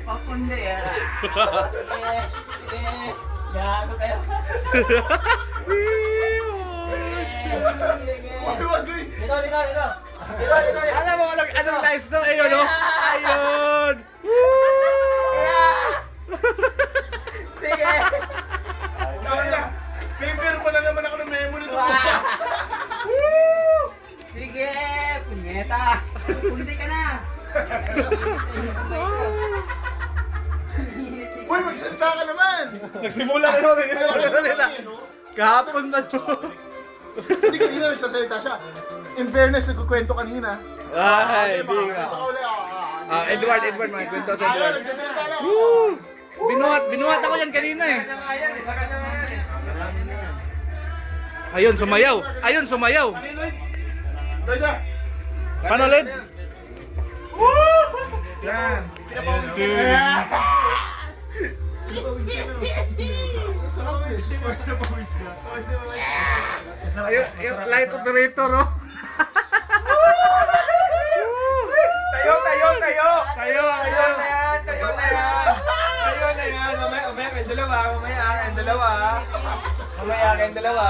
Papundi ah. Gago kayo. Dito. Alam mo anong lives to? Ayun, no? Ayun! Sige. Paper pa na naman ako ng memo nito. Sige, punyeta. Pundi ka na. Uy, magsalita ka naman! Nagsimula na yun. Kahapon ba to? Hindi kanina nagsasalita siya. In fairness, nagkukwento kanina. Ay, Mga di nga. kwento ka uli. Edward, mga kwento sa Ayaw, Edward. nagsasalita na. Binuhat ako yan kanina eh. Ayun, sumayaw. Doy na. Paano, Led? Yan. Ayun, yung light operator, oh. Tayo. Tayo. Tayo na yan. Mamaya kayong dalawa. Mamaya kayong dalawa.